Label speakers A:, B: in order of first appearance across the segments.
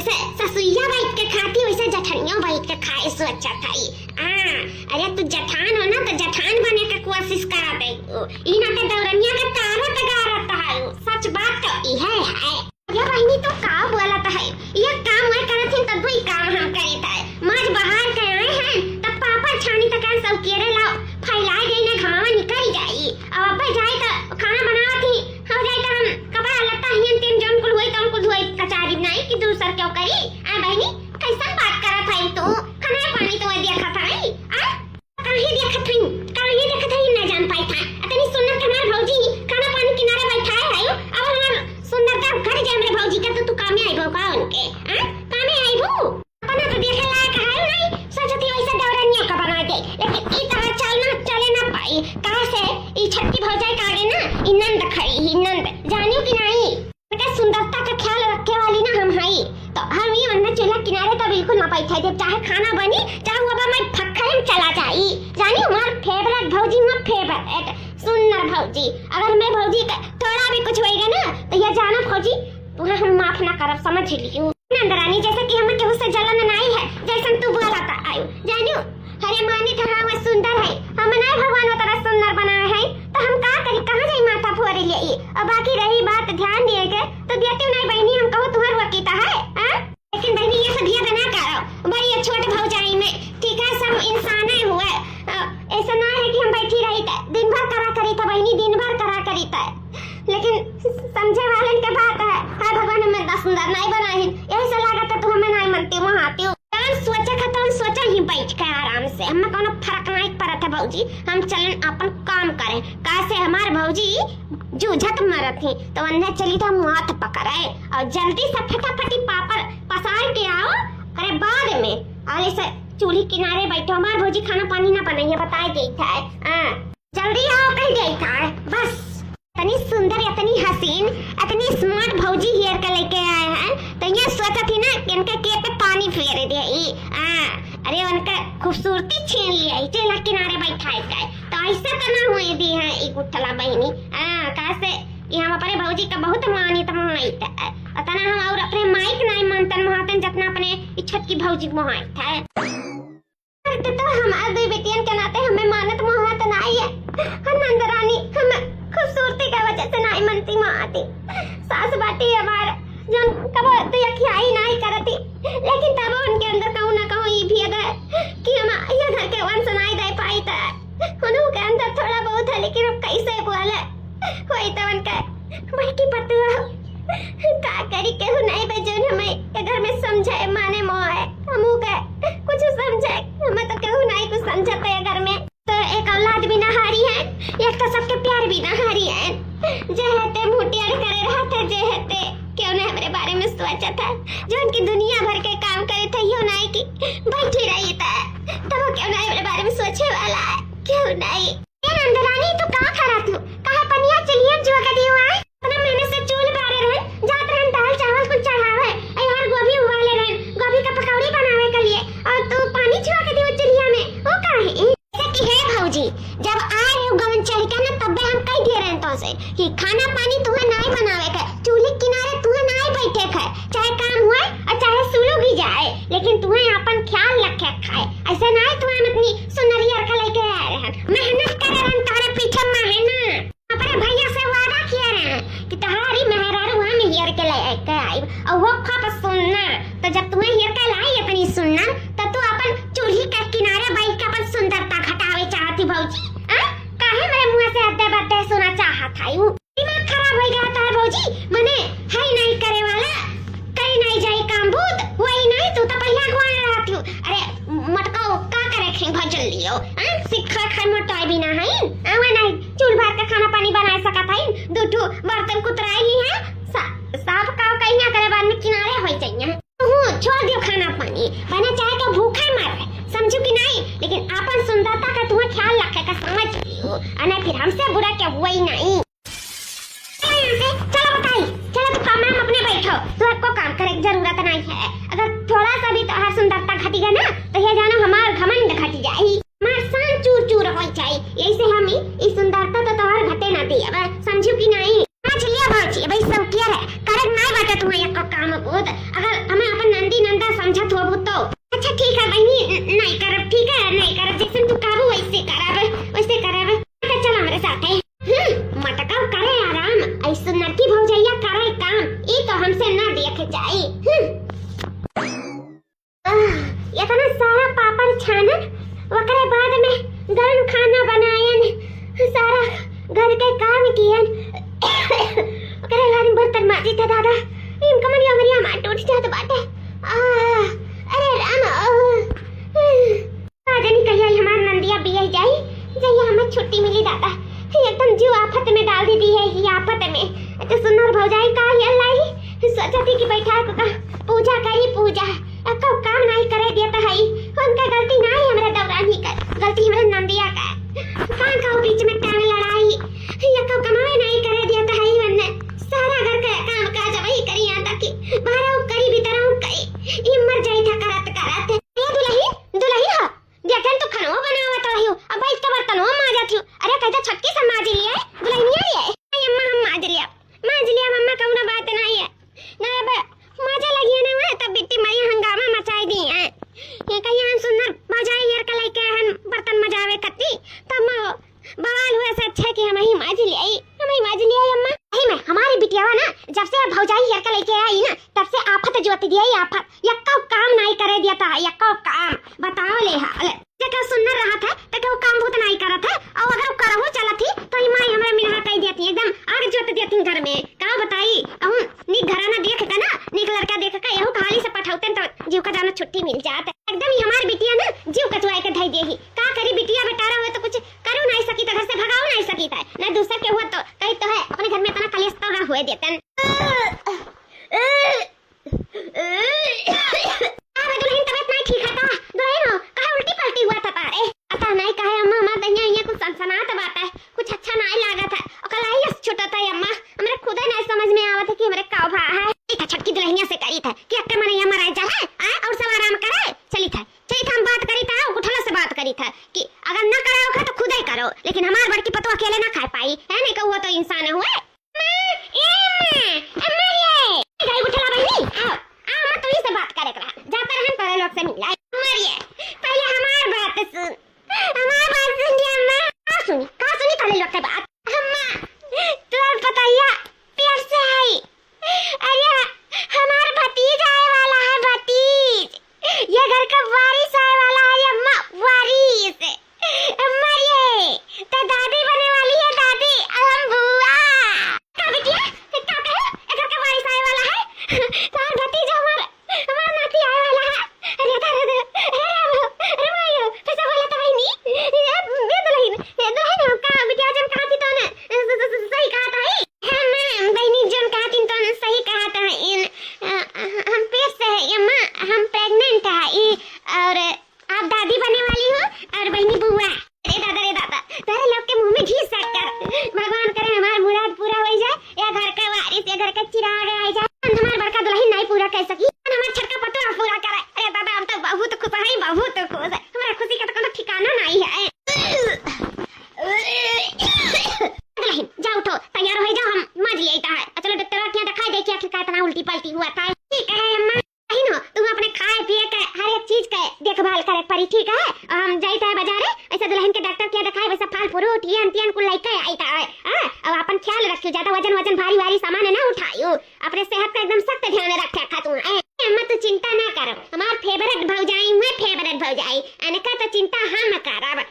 A: जैसे ससुइया बैठ के खाती वैसे जठनिया बैठ के खाए सो अच्छा था। अरे तू जठान हो ना तो जठान बने के कोशिश करा दे। ई ना के दौरनिया के तारा तगारत है। सच बात तो ई है। ये बहनी तो का बोलत है। ये काम मैं करत हूं तब ही काम हम करीत है। माज बाहर के आए हैं तब पापा छानी तक सब केरे लाओ फैलाए गई ना घमावा निकल जाई। अब अब्बे जाए तो खाना बनावत ही हो जाए तो हम कपड़ा लत्ता हियन तीन जन कुल होई तम कुल धोई कचारी नहीं कि दूसर क्यों करी। आ बहनी कैसन बात करत है तू। खाना पानी तो देखत है। आ काहे देखत है ना जान पाई था। अतनी सुन्नत हमार भौजी खाना पानी किनारे बैठा है। अब हमार सुंदरता घर जाम रे भौजी का तो तू कामे आइबो का उनके। कामे आइबो अपना तो देखे लायक है नहीं। सोचती वैसे दौरनिया का बना दे लेकिन ई तरह चले ना पाई। कहां से ई छत्ती भौजाई का आगे ना इनंद खड़ी ही नंद जानियो कि नहीं। बेटा सुंदरता का ख्याल रखने वाली ना हम हई तो हम ही वरना चूल्हा किनारे तो बिल्कुल ना बैठे जब चाहे खाना बनी चाहे वो मैं फक्करे चला जाई। जानी हमार फेवरेट भौजी मत फेवरेट सुंदर भौजी। अगर मैं भौजी का थोड़ा भी कुछ होएगा ना तो ये जानो भौजी तुम्हें हम माफ ना करब समझ लियो। नंदरानी जैसे कि हमें केहू से जलन नहीं है जैसन तू बोलता आयो जानियो। अरे मानी तो हाँ वो सुंदर है हम नहीं भगवान तरह सुंदर बनाए है तो हम का करी कहां जाई माथा फोड़े लिए। और बाकी रही बात ध्यान दिए के तो देते नहीं बहनी हम कहूं तुम्हार वकीता है। लेकिन बहनी ये सब ये बना करो बड़ी छोटे भौजाई में ठीक है सब इंसान ही हुए। ऐसा ना है कि हम बैठी रही थे दिन भर करा करी था बहनी दिन भर करा करी था लेकिन समझे वाले के बात है। हाय भगवान हमें दस सुंदर नहीं बनाई यही से लागत है तू हमें नहीं मनती महाती सोचा खत्म सोचा ही बैठ के आराम से हमें कोनो फर्क नहीं पड़ता भौजी। हम चलन अपन काम करें कैसे हमार भौजी जूझत मरत थी तो अन्य चली था माथ पकड़े और जल्दी से फटाफटी पापड़ पसार के आओ। अरे बाद में और ऐसे चूल्हे किनारे बैठो हमार भौजी खाना पानी ना बनाइए बताए गई था। जल्दी आओ कह गई था बस। इतनी सुंदर इतनी हसीन इतनी स्मार्ट भौजी हेयर के लेके आए हैं तो ये सोचा थी ना कि इनके के पे पानी फेर दे। अरे उनका खूबसूरती छीन लिया चला किनारे बैठाए गए तो ऐसा तो ना हुए दी है एक उठला बहनी। कैसे ये हम अपने भौजी का बहुत मानित मानित है अतना हम और अपने माइक नहीं मानतन महातन जितना अपने छत की भौजी मोहित है। तो हमारे दो बेटियन के नाते हमें मानत मोहत नहीं है। नंदरानी हमें खूबसूरती का वजह से नहीं मनती माती सास बाटी हमारा जो कब तो यखियाई नहीं करती लेकिन तब उनके अंदर कहूं ना कहूं ये भी है कि हम ये घर के वन सुनाई दे पाई था उनके अंदर थोड़ा बहुत है लेकिन अब कैसे बोले कोई तो उनका बैठी पतुआ का करी केहू नहीं बजन हमें घर में समझाए माने मोए हमू के कुछ समझे हमें तो केहू नहीं कुछ समझते घर में तो एक औलाद भी ना हारी है एक तो सबके प्यार भी ना हारी है। जे हते मुटियार करे रहते जे हते क्यों ने हमारे बारे में सोचा था जो उनकी दुनिया भर के काम करे थे यो नहीं कि बैठी रही था तब क्यों नहीं हमारे बारे में सोचे वाला है क्यों नहीं। ये नंदरानी तू कहां खड़ा तू कहां पनिया चलिए जो का दियो है अपने मैंने से चूल बारे रहे जात रहन दाल चावल कुछ चढ़ावे यार गोभी उबाले रहे गोभी का पकौड़ी बनावे के लिए और तू पानी छिड़क के दियो चलिया में वो काहे कि है भौजी जब आए हो गवन चढ़ के ना तब हम कह दे रहे तो से कि खाना पानी तुम्हें नहीं बनावे का चूल्हे किनारे तुम्हें नहीं बैठे खाए चाहे काम हुए और चाहे सुलो भी जाए लेकिन तुम्हें अपन ख्याल रखे खाए ऐसा नहीं तुम्हें अपनी सुनरिया का लेके आए हैं मेहनत कर रहे हैं तारे पीछे मेहनत अपने भैया से वादा किया रहे कि तुम्हारी मेहरारू हम हियर के लेके आई और वो खप सुनना तो जब तुम्हें हियर के लाई अपनी सुनना तो तू अपन चूल्हे के किनारे बैठ के अपन सुंदरता घटावे चाहती भौजी। काहे मेरे मुंह से अद्दे बद्दे सुना चाहत है दिमाग खराब हो गया था भौजी मने है नहीं करे वाला कहीं नहीं जाए काम भूत वही नहीं तू तो पहला गुआ रहती हो। अरे मटको का करे खे भजल लियो सिखा खाए मोटाई भी ना है आवे नहीं चूल भात का खाना पानी बना सकत है दूठू बर्तन कुतराई ही है साफ काव कहीं ना करे बाद में किनारे हो जाइए छोड़ दियो खाना पानी बना चाहे तो भूखा मर समझो कि नहीं लेकिन अपन सुंदरता का तुम्हें ख्याल रखे का समझ लियो अने फिर हमसे बुरा क्या हुआ ही नहीं। चलो बताई चलो तू काम में अपने बैठो तो आपको काम करे की जरूरत नहीं है। अगर थोड़ा सा भी तो सुंदरता घटेगा ना तो ये जानो हमार घमंड घट जाए हमार शान चूर चूर हो जाए यही से हम इस सुंदरता तो तोहर घटे ना दी अब समझो कि नहीं। चलिए भाई सब क्या है करे नहीं बात तुम्हें एक काम बहुत अगर हमें अपन समझत हो तो। अच्छा ठीक है बहनी, नहीं करब, ठीक है नहीं करब, जैसे तू कहबो वैसे करब, वैसे करब। तो चल हमारे साथ है। मटका करे आराम, ऐसे नरकी भौजैया करे काम, ई तो हमसे ना देख जाई। इतना सारा पापड़ छानन, ओकरे बाद में गरम खाना बनायन, सारा घर के काम कियन, ओकरे बाद में बर्तन माजी था दादा। इनका मरिया मरिया मार टूट जात बाटे। अरे राम, राजनी कहिया हमार नंदिया बिया जाई, जइया हमें छुट्टी मिली दादा। एकदम जीव आफत में डाल दी है, ये आफत में। तो सुनर भौजाई का ही अल्लाह सोचा थी कि बैठा को पूजा करी, पूजा अब काम नहीं करे दिया तो है, उनका गलती नहीं, हमारे दौरान ही कर गलती हमारे नंदिया का। कहाँ का बीच में टांग लड़ाई, ये कब कमावे नहीं करे दिया तो है, वरना सारा घर का काम काज वही करी, यहाँ तक कि बाहर करी भी तरह करी, ये मर जाई था करत करत। ये दुल्ही हो देखन तो खानो बनावत रहियो, अब भाई तो बर्तन हो माजत हो। अरे कहता छटकी से माज लिया है, दुल्ही नहीं है अम्मा, हम माज लिया मम्मा, कौनो बात नहीं है ना। अब मजा लगी है ना, तब बिट्टी मई हंगामा मचाई दी है। ये कहीं हम सुंदर बजाई यार का लेके हम बर्तन मजावे कत्ती, तब बवाल हुआ से अच्छा कि हम ही माज लिया अम्मा। ही मैं हमारी बिटियावा ना जब से भौजाई यार का लेके आई ना, तब से आफत जोती दिया, आफत यक्का काम नहीं करे दिया था, यक्का काम बताओ ले हाल जका सुंदर रहा था तक वो काम बहुत नहीं करत है, और अगर करहु चला थी तो माई हमरा मिनहा कह देती, एकदम आग जोत देती घर में। का बताई कहूं नी घराना देख के ना, नी लड़का देख के यहू खाली से पठाउते तो जीव का जाना छुट्टी मिल जात। एकदम ही हमार बिटिया ना जीव कचवाए के धई देही। का करी बिटिया बेटारा हुए तो कुछ करू नहीं सकी, तो घर से भगाओ नहीं सकी था ना, दूसर के हुआ तो कही तो है अपने घर में इतना कलेश तो ना हुए देतन। दुल्हन तबियत नहीं ठीक है, दुल्हन कहा उल्टी पलटी हुआ था तारे, पता नहीं कहे अम्मा, मां दैया ये कुछ सनसनात बात है, कुछ अच्छा नहीं लागत है, और कलाई छुटा था अम्मा, हमरे खुद नहीं समझ में आवत है कि हमरे का भा है। ठीक है छटकी दुल्हनिया से करी था कि अक्के मरे मरा जा है और सब आराम करे, चली था हम बात करी था, उठला से बात करी था कि अगर ना कराओ तो खुद ही करो, लेकिन हमार बड़की पतो अकेले ना खा पाई है, नहीं कहू तो इंसान हुए। गई उठला बहनी, आओ मत तो से बात करे करा, जाता रहन तोरे लोग से मिला मरिए। पहले हमार बात सुन दिया अम्मा। का सुनी तोरे लोग के बात अम्मा, तोर पताया प्यार से है। अरे हमार भतीज आए वाला है, भतीज ये घर का वारिस आए वाला है अम्मा, वारिस अम्मा, ये तो दादी बने वाली है, दादी हम बुआ का बिटिया का कहे घर का वारिस आए वाला है, तार भतीजा हमार नाती आए वाला है। अरे अरे मायो कैसे बोला था बहनी, ये दुल्हन का बिटिया जन कहा थी तो ने सही कहा था है मैं बहनी, जन कहा थी तो ने सही कहा था। हम पेट से है अम्मा, हम प्रेग्नेंट है, और आप दादी बनने वाली हो और बहनी बुआ। रे दादा तेरे लोग के मुंह में घी सट कर, भगवान करे हमार मुराद पूरा हो जाए, या घर का वारिस या घर का चिराग आ जाए, हमार बड़का दुल्हन नहीं पूरा कर सकी, हमार छटका पतो पूरा करे। अरे दादा हम तो बहुत खुश है, बहुत खुश है, हमारा खुशी का तो कोई ठिकाना नहीं है। दुल्हन जाओ उठो, तैयार हो जाओ, हम मज लेता है, चलो डॉक्टर के दिखाई दे कि आखिर इतना उल्टी पलटी हुआ था। ठीक है अम्मा, बहनो तुम अपने खाए पिए के हर एक चीज के देखभाल करे पड़ी, ठीक है। हम जाइता है बाजारे, ऐसा दुल्हन के डॉक्टर के दिखाए, वैसा फल फ्रूट ये कुल लेके आइता है। अब अपन ख्याल रखियो, ज्यादा वजन भारी सामान ना उठाइयो, अपने सेहत का एकदम सख्त ध्यान रखे खातू। अम्मा तू चिंता ना करो, हमार फेवरेट भौजाई हुए, फेवरेट भौजाई, इनका तो चिंता हम करब,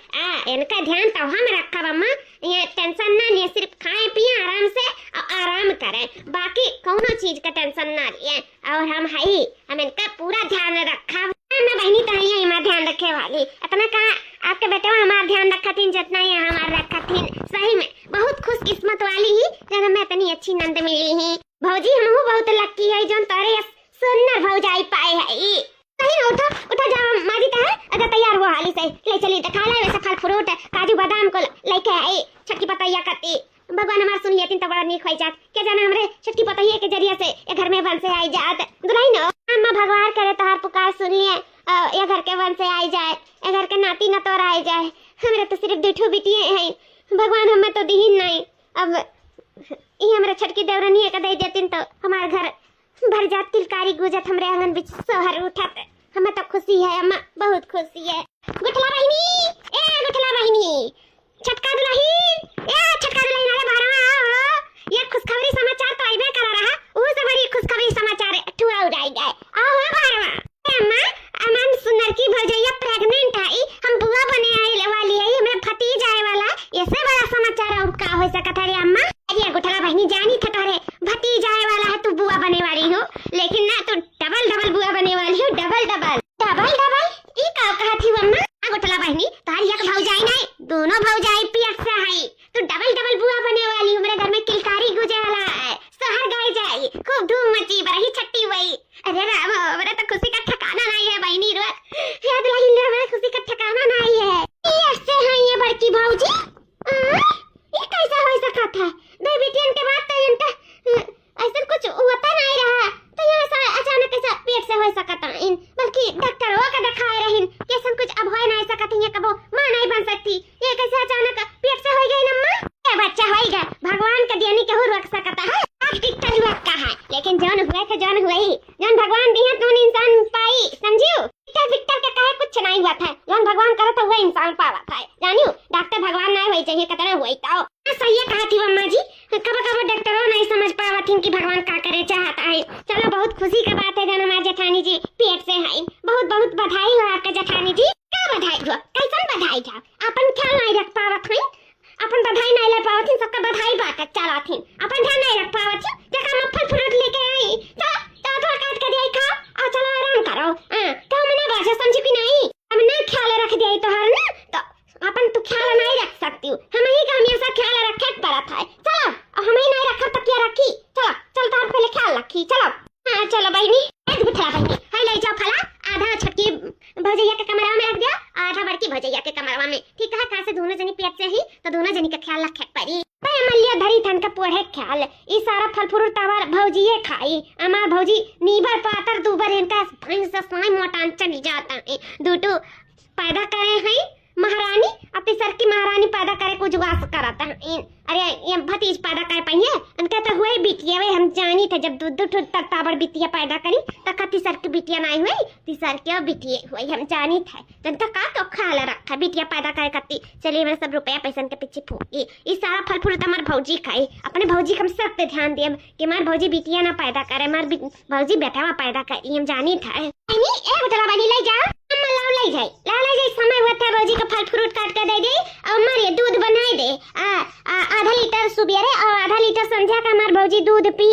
A: इनका ध्यान तो हम रखब अम्मा, ये टेंशन ना लिए, सिर्फ खाए पिए आराम से और आराम करें, बाकी कोनो चीज का टेंशन ना लिए, और हम इनका पूरा ध्यान रखब। मैं बहनी तो ही हमारा ध्यान रखे वाली, इतना कहा आपके बेटे हमारा ध्यान रखा थी जितना ही हमारा रखा थी। सही में बहुत खुश किस्मत वाली ही जब मैं इतनी अच्छी नंद मिली ही। भौजी हम बहुत लकी है जो तारे सुंदर भौजाई पाए है। सही उठो जाओ माजी का है, अगर तैयार हुआ हाली से ले चली तो खा ले, वैसा फल फ्रूट काजू बादाम को लेके आई, छटकी पतैया कती भगवान हमार सुन लेती तो बड़ा नीक हो जात, क्या जाना हमरे छटकी पतैया के जरिए से ये घर में वन से आई जात। दुल्हन अम्मा भगवान करे तोहार पुकार सुन लिए, ये घर के वन से आई जाए, ये घर के नाती न तोर आई जाए, हमरे तो सिर्फ दूठो बिटिए हैं, भगवान हमें तो दीन नहीं। अब ये हमारे छटकी देवरनी का दे देती तो हमारे घर भर जात तिलकारी गुजत हमरे आंगन बिच सोहर उठत। हमें तो खुशी है अम्मा, बहुत खुशी है। गुठला बहिनी, ए गुठला बहिनी, छटका दुल्हन, ए छटका दुल्हन, अरे बाहर आओ। ये खुशखबरी समाचार तो आइबे करा रहा, वो से बड़ी खुशखबरी समाचार ठुआ उड़ाई गए। आओ बाहर अम्मा, अमन सुंदर की भौजैया प्रेग्नेंट है, हम बुआ बने आए वाली है, हमें भतीज आए वाला। ऐसे बड़ा समाचार और का हो सकता है अम्मा? अरे गुठला बहिनी, जानी था तोरे भतीज आए वाला है, तू बुआ बने वाली हो, लेकिन ना तू डबल डबल बुआ बने वाली हो, डबल डबल डबल डबल। ई का कहा थी अम्मा? गुठला बहिनी, तारी एक भौजाई नहीं, दोनों भौजाई पियक से है, तू डबल डबल बुआ बने वाली हो। मेरे घर में किलकारी गुजे वाला है, सोहर गाय जाए, खूब धूम मची, बरही छट्टी हुई। अरे राम, मेरे तो खुशी का ठिकाना नहीं है बहिनी रो, याद लगी मेरे खुशी का ठिकाना नहीं है। ऐसे है ये बड़की भौजी, ये कैसा हो सकता है? दो बेटियन के बाद तो इनका ऐसा कुछ होता नहीं रहा, तो ये ऐसा अचानक ऐसा पेट से हो सकता है। बल्कि डॉक्टरों का दिखाए रहिन, कैसा कुछ अब हो नहीं सकता है, कबो मां नहीं बन सकती, ये कैसे अचानक पेट से हो गई नम्मा? ये बच्चा होएगा, भगवान का देनी के हो रोक सकता है, डॉक्टर हुआ का है, लेकिन जौन हुआ के जौन हुआ ही, जौन भगवान दिए तो इंसान पाई, समझियो? विक्टर के कहे कुछ नहीं हुआ था, जौन भगवान करे तो वो इंसान पावा था, जानियो? डॉक्टर भगवान नहीं होई चाहिए, कतना हुई तो सही कहा थी अम्मा जी। कब डॉक्टरों नहीं समझ पावा थी कि भगवान का करे चाहता है। चलो बहुत खुशी की बात है जन हमारे जेठानी जी पेट से है, बहुत बहुत बधाई हो आपके जेठानी जी। क्या बधाई हो? कैसन बधाई था? अपन ख्याल नहीं रख पावत है, अपन बधाई नहीं ले पावत, सबका बधाई बात चला थी, अपन ध्यान नहीं रख पावत, जका हम फल फ्रूट लेके आई, तो थोड़ा काट के दिया खा और चलो आराम करो। तो मैंने भाषा समझी भी नहीं, अब ना ख्याल रख दिया तो हर ना, तो अपन तो ख्याल नहीं रख सकती हूँ, हमें ही का हमेशा ख्याल रखे पड़ा था। चलो हमें नहीं रखा तो क्या रखी, चलो चल तार पहले ख्याल रखी, चलो। हाँ चलो बहनी, एक बिठला बहनी, हाय ले जाओ फला, आधा छटकी भौजैया के कमरा में रख दिया, आधा बड़की भौजैया के कमरा में, ठीक है? कैसे दोनों जनी पेट से ही, तो दोनों जनी का ख्याल रखे पड़ी। भाई मल्लिया धरी थन का पोढ़े ख्याल, ई सारा फल फ्रूट तवार भौजीए खाई, हमार भौजी नीबर पातर दूबर इनका भैंस से साई मोटान चली जाता है, दूटू पैदा करे हैं महारानी, अपनी सर की महारानी पैदा करे को जुगास कराता है। अरे ये भतीज पैदा कर पाई है, उनका तो हुए बिटिया, वे हम जानी थे जब दूध दूध ताबड़ बिटिया पैदा करी तो कति सर की बिटिया नहीं हुई, तीसर के बिटिया हुई, हम जानी थे। तो का तो ख्याल रखा बिटिया पैदा करे कति, चलिए मेरे सब रुपया पैसा के पीछे फूकी, इस सारा फल फ्रूट हमारे भौजी खाई, अपने भौजी हम सब पे ध्यान दिए कि हमारे भौजी बिटिया ना पैदा करे, हमारे भौजी बेटा पैदा करी, हम जानी था। ले जाओ ले जाए, ले जाए, समय हुआ था भौजी का फल फ्रूट काट कर दे गई और मारे दूध बनाए दे, आधा लीटर सुबेरे और आधा लीटर संध्या का हमारे भौजी दूध पी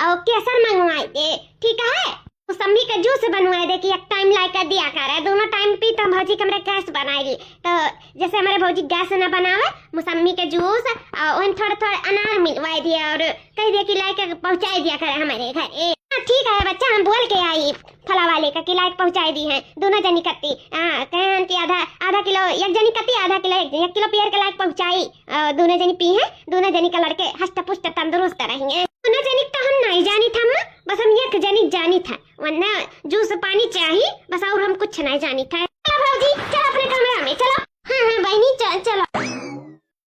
A: और केसर मंगवाए दे, ठीक है? मौसम्बी का जूस बनवाए दे कि एक टाइम लाकर दिया करे, दोनों टाइम पी तो भौजी कमरे गैस बनाएगी, तो जैसे हमारे भौजी गैस न बनावे, मौसम्बी के जूस और थोड़ा थोड़ा अनार मिलवाए दिया और कह दिया कि लाकर पहुँचाई दिया करे हमारे घर। ठीक है बच्चा, हम बोल के आई फला वाले का कि लाइक पहुंचाई दी है, दोनों जनी कत्ती कहन की आधा किलो, एक जनी कत्ती आधा किलो, एक किलो पियर के लाइक पहुंचाई, दोनों जनी पी है, दोनों जनी का लड़के हष्ट पुष्ट तंदुरुस्त रहेंगे। दोनों जनी तो हम नहीं जानी था अम्मा, बस हम एक जनी जानी था, वरना जूस पानी चाहिए बस, और हम कुछ नहीं जानी था। चलो भौजी चलो अपने कमरा में चलो। हाँ बहनी चलो।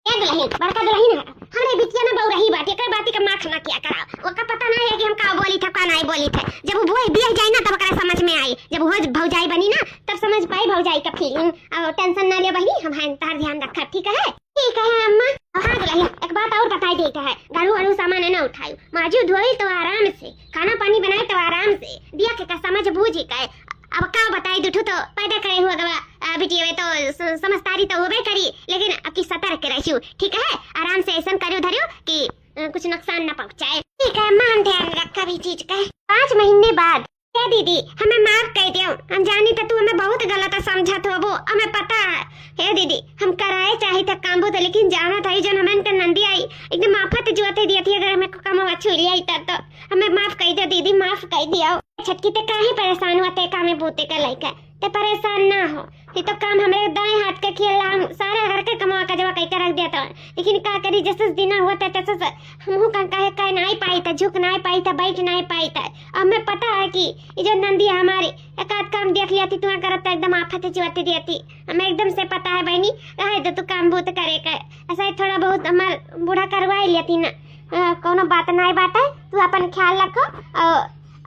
A: बड़का दुल्हन है हमरे बिटिया में बहु रही बात, कर बाती का माख ना किया करा, वो का पता नहीं है कि हम का बोली था का नहीं बोली थे, जब वो बिया जाए ना तब ओकरा समझ में आई, जब वो भौजाई बनी ना तब समझ पाई भौजाई का फीलिंग। और टेंशन ना ले बहनी, हम हैं तार ध्यान रखा, ठीक है? ठीक है अम्मा। हाँ दुल्हन एक बात और बताई देता है, गाड़ू वाड़ू सामान न उठाई, माजू धोई तो आराम से, खाना पानी बनाए तो आराम से, दिया के का समझ बूझ के, अब का बताई दुठू तो पैदा करे हुआ गवा बिटिया वे तो समझदारी तो होबे करी, लेकिन अब की सतर्क रहियो, ठीक है? आराम से ऐसा करियो धरियो कि कुछ नुकसान न पहुंचाए, ठीक है? मान ध्यान रखा भी चीज का। 5 महीने बाद दीदी हमें माफ कर दियो, हम जानी तो तू हमें बहुत गलत समझत हो, वो हमें पता है। हे दीदी हम कराए चाहे तक काम तो, लेकिन जाना था जन हमें नंदी आई एकदम आफत जोते दी थी, अगर हमें काम छुरी आई तो हमें माफ कर दियो दीदी, माफ कर दियो। छटकी ते काहे परेशान हुआ ते कामे बूते का लइका, ते परेशान ना हो, ये तो काम हमारे दाएं हाथ के खेला, सारे घर के कमा का जवा कह रख दिया था, लेकिन का करी जैसे दिन हुआ था तैसे हमहू का कहे कह नहीं पाई था, झुक नहीं पाई था, बैठ नहीं पाई था। हमें पता है कि ये जो नंदी है हमारी एक आध काम देख लिया थी, तुम्हें करता एकदम आफत जुआती दी थी, हमें एकदम से पता है बहनी, रहे तो तू काम बूत करे का, ऐसा ही थोड़ा बहुत हमार बूढ़ा करवा लिया थी ना, कोनो बात नहीं बात है, तू अपन ख्याल रखो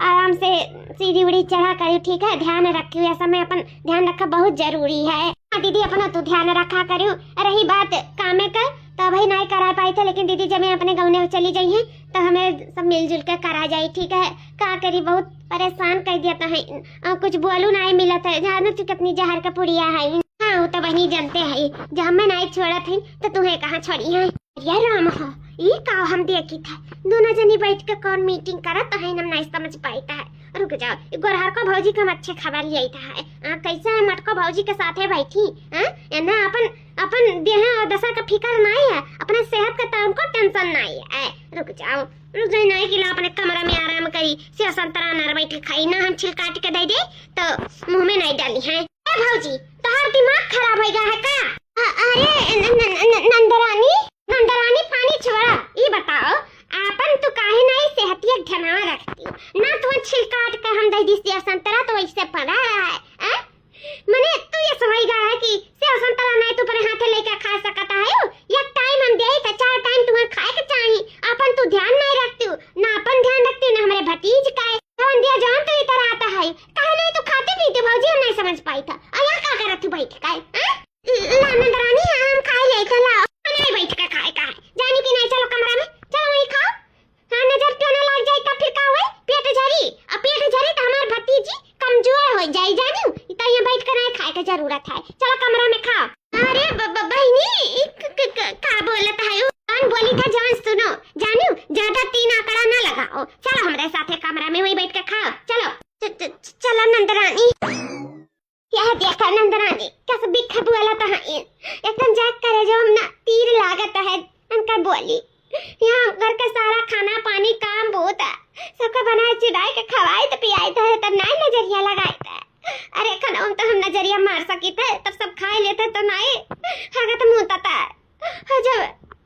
A: आराम से सीढ़ी उड़ी चढ़ा करियो, ठीक है? ध्यान रखियो, ऐसा में अपन ध्यान रखा बहुत जरूरी है। हाँ दीदी, अपना तू ध्यान रखा करियो। रही बात कामे का, तो भाई नहीं करा पाई थे, लेकिन दीदी जब मैं अपने गाँव में चली गई है तो हमें सब मिलजुल कर करा जाए, ठीक है? का करी, बहुत परेशान कर दिया था है, कुछ बोलू नहीं मिला था। जानो तू कितनी जहर का पुड़िया है। हाँ वो तो वही जानते है, जब मैं नहीं छोड़ा थी तो तुम्हें कहाँ छोड़ी है? यार राम हो, ये का हम देखी था दोनों जनी बैठ के कौन मीटिंग करत है, हम नहीं समझ पाता है। रुक जाओ, गोरहर को भौजी का अच्छे खबर लिया था। कैसे है मटको भौजी के साथ है बैठी ना, अपन देह और दशा का फिकर नहीं है, अपने सेहत का तो उनको टेंशन नहीं है। रुक जाओ नहीं कि अपने कमरा में आराम करी, सेव संतरा नर बैठ खाई ना, हम छिल काट के दे दे तो मुंह में नहीं डाली है। भौजी तोहर दिमाग खराब हो गया है का? अरे नंदरानी पानी छोड़ा, ये बताओ आपन तो काहे नहीं सेहतिया ध्यान रखती हो ना? तुम छिल काट के हम दे दी सेव संतरा तो वैसे पड़ा है। मने तू ये समझ गया है कि सेव संतरा नहीं तू अपने हाथे लेके खा सकता है? एक टाइम हम दे तो 4 टाइम तुम्हें खाए के चाहिए, अपन तू ध्यान नहीं रखती हो ना, अपन ध्यान रखती हो ना हमारे भतीज का है दिया जान तो इधर आता है, काहे नहीं तू खाते पीते? भौजी हम नहीं समझ पाई था। अया का करत तू बैठ के नंदरानी, हम खाए ले तो लाओ, नहीं बैठ के खाए का है, जानी कि नहीं? चलो कमरा में, चलो वहीं खाओ। हाँ नजर क्यों ना लग जाए तो फिर का हुए? पेट झरी, अब पेट झरी तो हमार भतीजी कमजोर हो जाए, जानी तो यहाँ बैठ कर नहीं खाए का जरूरत है, चलो कमरा में खाओ। अरे बहनी का बोलता है? कौन बोली था जान सुनो, जानू ज्यादा 3 आंकड़ा ना लगाओ, चलो हमारे साथ कमरा में वही बैठ कर खाओ, चलो चलो नंदरानी। यह देखा नंदरानी कैसे बिखा बोला था, एकदम जाग करे जो हम ना तीर लागत है उनका बोली। यहाँ घर का सारा खाना पानी काम बहुत है, सबका बनाए चिढ़ाए के खवाए तो पियाए तो है, तब नहीं नजरिया लगाए थे। अरे खाना तो हम नजरिया मार सकी थे, तब सब खाए लेते तो नहीं हागा तो मुँह तता है। जब